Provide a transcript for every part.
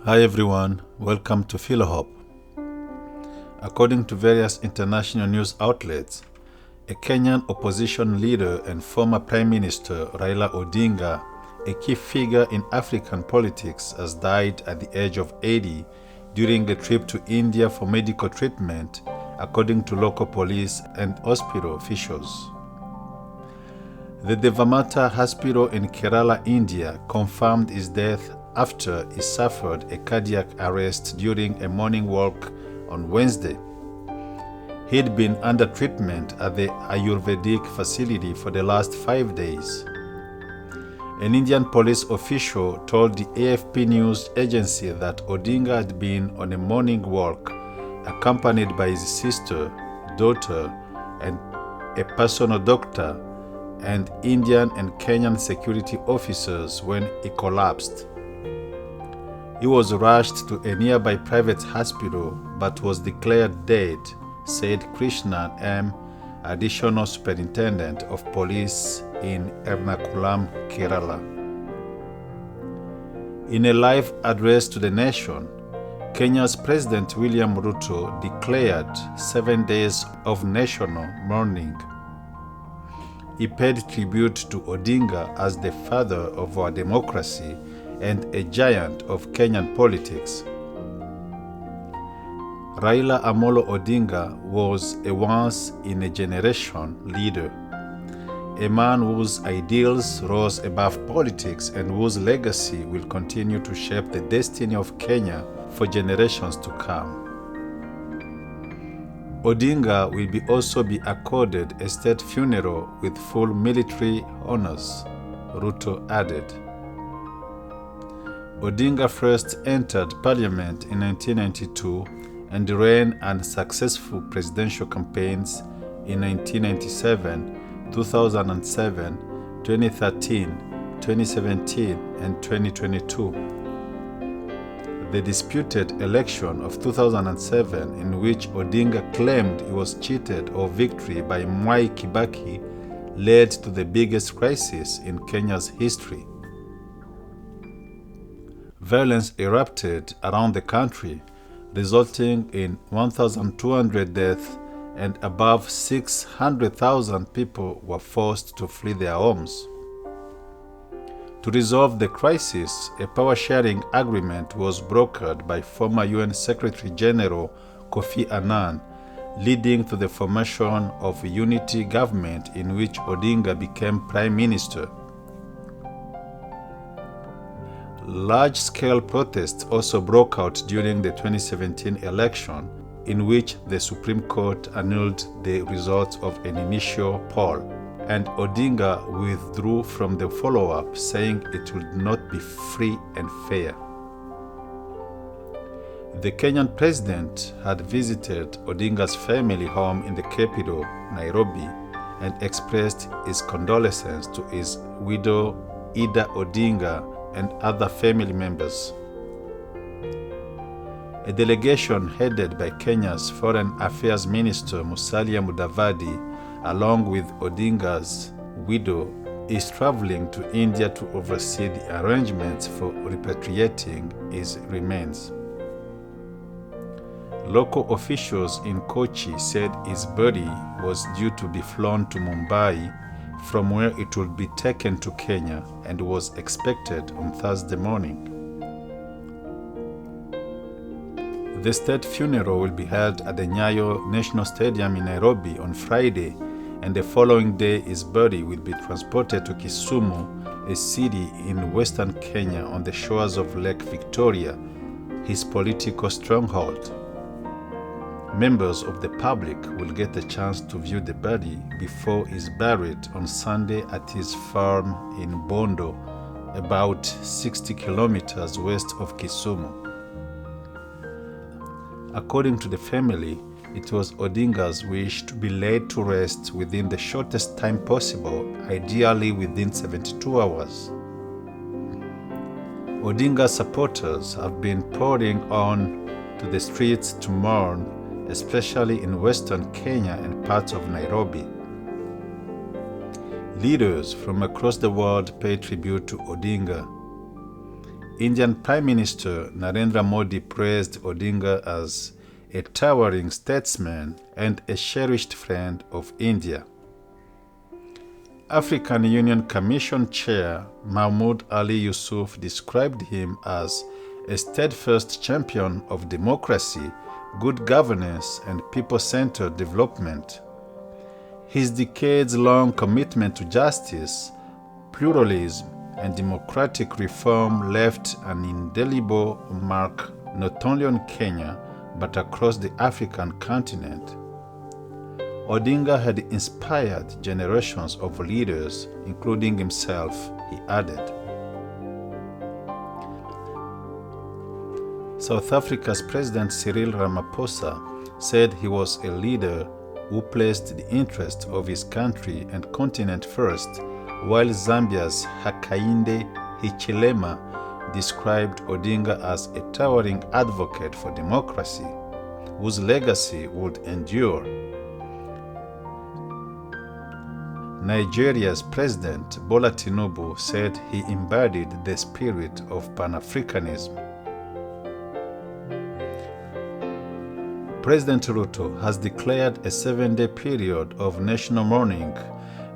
Hi everyone, welcome to PHILO. According to various international news outlets, a Kenyan opposition leader and former Prime Minister Raila Odinga, a key figure in African politics, has died at the age of 80 during a trip to India for medical treatment, according to local police and hospital officials. The Devamata Hospital in Kerala, India, confirmed his death after he suffered a cardiac arrest during a morning walk on Wednesday. He'd been under treatment at the Ayurvedic facility for the last 5 days. An Indian police official told the AFP news agency that Odinga had been on a morning walk accompanied by his sister, daughter, and a personal doctor and Indian and Kenyan security officers when he collapsed. He was rushed to a nearby private hospital but was declared dead, said Krishnan M., Additional Superintendent of Police in Ernakulam, Kerala. In a live address to the nation, Kenya's President William Ruto declared 7 days of national mourning. He paid tribute to Odinga as the father of our democracy and a giant of Kenyan politics. Raila Amolo Odinga was a once-in-a-generation leader, a man whose ideals rose above politics and whose legacy will continue to shape the destiny of Kenya for generations to come. Odinga will also be accorded a state funeral with full military honors, Ruto added. Odinga first entered parliament in 1992 and ran unsuccessful presidential campaigns in 1997, 2007, 2013, 2017, and 2022. The disputed election of 2007, in which Odinga claimed he was cheated of victory by Mwai Kibaki, led to the biggest crisis in Kenya's history. Violence erupted around the country, resulting in 1,200 deaths and above 600,000 people were forced to flee their homes. To resolve the crisis, a power-sharing agreement was brokered by former UN Secretary General Kofi Annan, leading to the formation of a unity government in which Odinga became Prime Minister. Large-scale protests also broke out during the 2017 election, in which the Supreme Court annulled the results of an initial poll, and Odinga withdrew from the follow-up, saying it would not be free and fair. The Kenyan president had visited Odinga's family home in the capital, Nairobi, and expressed his condolences to his widow, Ida Odinga, and other family members. A delegation headed by Kenya's Foreign Affairs Minister Musalia Mudavadi, along with Odinga's widow, is traveling to India to oversee the arrangements for repatriating his remains. Local officials in Kochi said his body was due to be flown to Mumbai, from where it would be taken to Kenya, and was expected on Thursday morning. The state funeral will be held at the Nyayo National Stadium in Nairobi on Friday, and the following day his body will be transported to Kisumu, a city in western Kenya on the shores of Lake Victoria, his political stronghold. Members of the public will get a chance to view the body before he is buried on Sunday at his farm in Bondo, about 60 kilometers west of Kisumu. According to the family, it was Odinga's wish to be laid to rest within the shortest time possible, ideally within 72 hours. Odinga's supporters have been pouring on to the streets to mourn, especially in western Kenya and parts of Nairobi. Leaders from across the world pay tribute to Odinga. Indian Prime Minister Narendra Modi praised Odinga as a towering statesman and a cherished friend of India. African Union Commission Chair Mahmoud Ali Yusuf described him as a steadfast champion of democracy, good governance, and people-centered development. His decades-long commitment to justice, pluralism, and democratic reform left an indelible mark not only on Kenya but across the African continent. Odinga had inspired generations of leaders, including himself, he added. South Africa's President Cyril Ramaphosa said he was a leader who placed the interests of his country and continent first, while Zambia's Hakainde Hichilema described Odinga as a towering advocate for democracy, whose legacy would endure. Nigeria's President Bola Tinubu said he embodied the spirit of Pan-Africanism. President Ruto has declared a 7-day period of national mourning,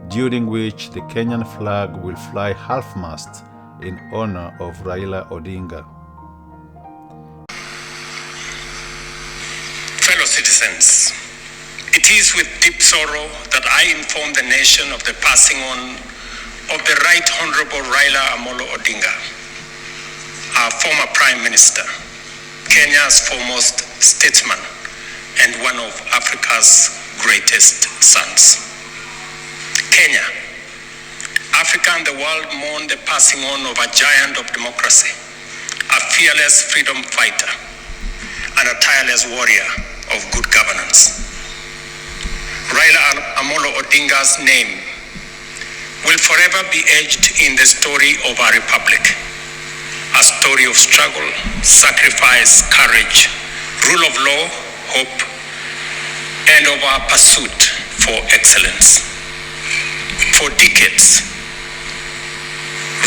during which the Kenyan flag will fly half-mast in honor of Raila Odinga. Fellow citizens, it is with deep sorrow that I inform the nation of the passing on of the Right Honorable Raila Amolo Odinga, our former Prime Minister, Kenya's foremost statesman, and one of Africa's greatest sons. Kenya, Africa and the world mourn the passing on of a giant of democracy, a fearless freedom fighter, and a tireless warrior of good governance. Raila Amolo Odinga's name will forever be etched in the story of our republic, a story of struggle, sacrifice, courage, rule of law, hope, and of our pursuit for excellence. For decades,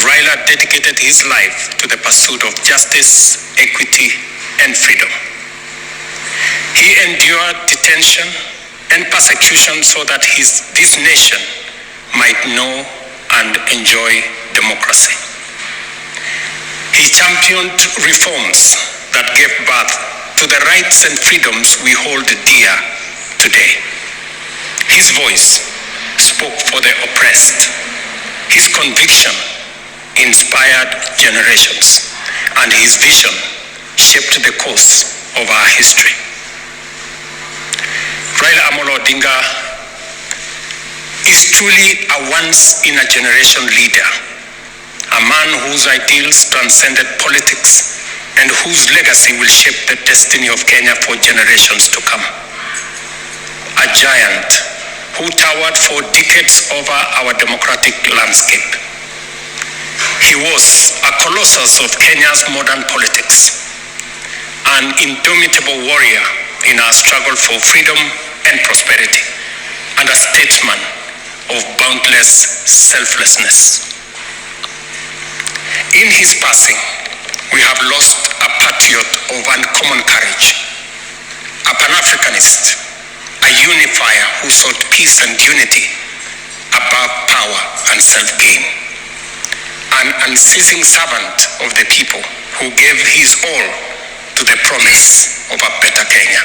Raila dedicated his life to the pursuit of justice, equity, and freedom. He endured detention and persecution so that this nation might know and enjoy democracy. He championed reforms that gave birth to the rights and freedoms we hold dear today. His voice spoke for the oppressed. His conviction inspired generations, and his vision shaped the course of our history. Raila Amolo Odinga is truly a once-in-a-generation leader, a man whose ideals transcended politics and whose legacy will shape the destiny of Kenya for generations to come. A giant who towered for decades over our democratic landscape. He was a colossus of Kenya's modern politics, an indomitable warrior in our struggle for freedom and prosperity, and a statesman of boundless selflessness. In his passing, we have lost a patriot of uncommon courage, a Pan-Africanist, a unifier who sought peace and unity above power and self-gain, an unceasing servant of the people who gave his all to the promise of a better Kenya.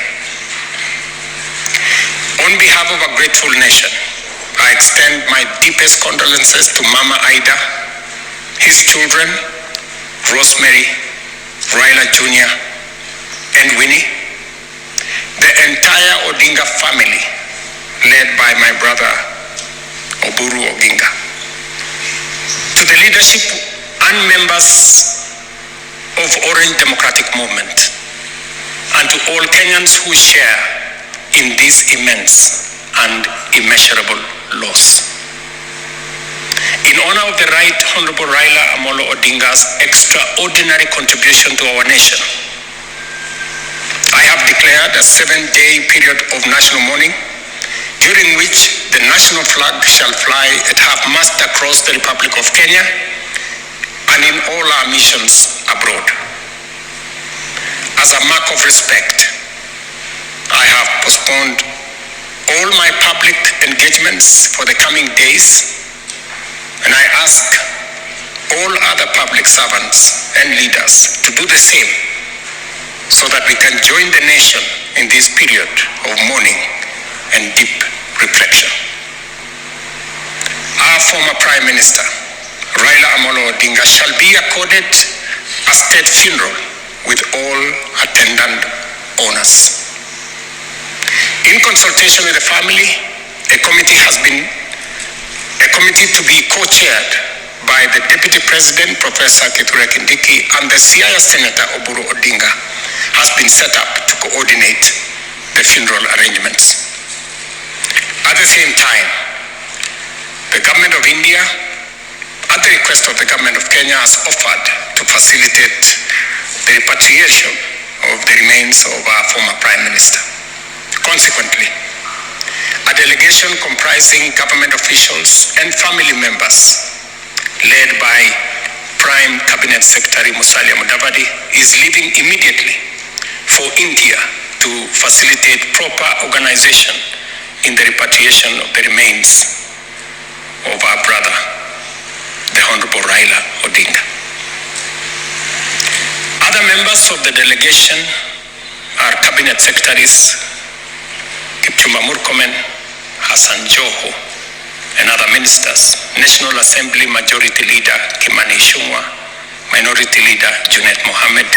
On behalf of a grateful nation, I extend my deepest condolences to Mama Ida, his children, Rosemary, Raila Jr., and Winnie, the entire Odinga family, led by my brother, Oburu Oginga. To the leadership and members of Orange Democratic Movement, and to all Kenyans who share in this immense and immeasurable loss. In honor of the Right Honorable Raila Amolo Odinga's extraordinary contribution to our nation, I have declared a 7-day period of national mourning, during which the national flag shall fly at half-mast across the Republic of Kenya and in all our missions abroad. As a mark of respect, I have postponed all my public engagements for the coming days, and I ask all other public servants and leaders to do the same so that we can join the nation in this period of mourning and deep reflection. Our former Prime Minister, Raila Odinga, shall be accorded a state funeral with all attendant honors. In consultation with the family, a committee to be co-chaired by the Deputy President, Professor Kithure Kindiki, and the Siaya Senator Oburu Odinga has been set up to coordinate the funeral arrangements. At the same time, the Government of India, at the request of the Government of Kenya, has offered to facilitate the repatriation of the remains of our former Prime Minister. Consequently, a delegation comprising government officials and family members, led by Prime Cabinet Secretary Musalia Mudavadi, is leaving immediately for India to facilitate proper organization in the repatriation of the remains of our brother, the Honorable Raila Odinga. Other members of the delegation are Cabinet Secretaries Kipchumba Murkomen, Hassan Joho, and other ministers, National Assembly Majority Leader Kimani Ichung'wah, Minority Leader Junet Mohammed,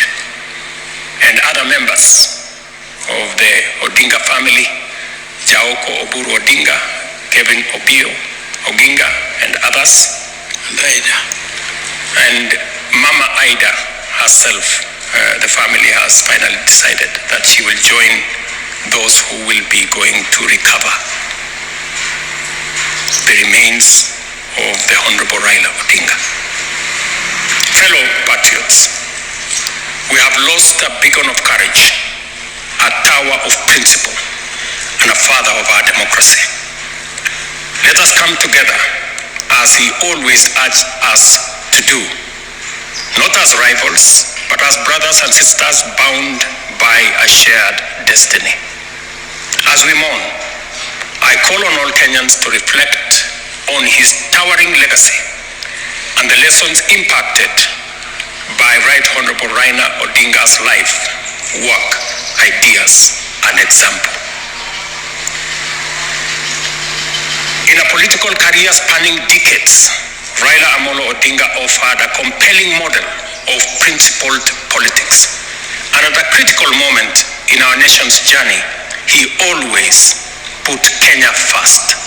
and other members of the Odinga family, Jaoko Oburu Odinga, Kevin Obio Oginga, and others, and Mama Aida herself. The family has finally decided that she will join those who will be going to recover the remains of the Honorable Raila Odinga. Fellow patriots, we have lost a beacon of courage, a tower of principle, and a father of our democracy. Let us come together as he always urged us to do, not as rivals, but as brothers and sisters bound by a shared destiny. As we mourn, I call on all Kenyans to reflect on his towering legacy and the lessons impacted by Right Honorable Raila Odinga's life, work, ideas, and example. In a political career spanning decades, Raila Odinga offered a compelling model of principled politics. And at a critical moment in our nation's journey, he always put Kenya first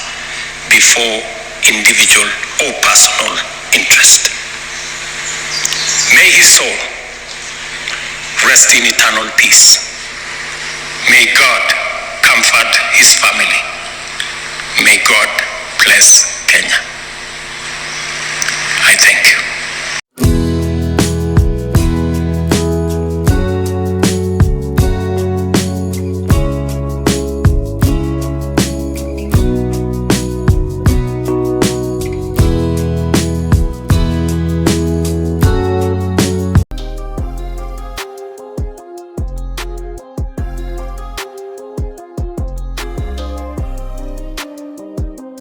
before individual or personal interest. May his soul rest in eternal peace. May God comfort his family. May God bless Kenya.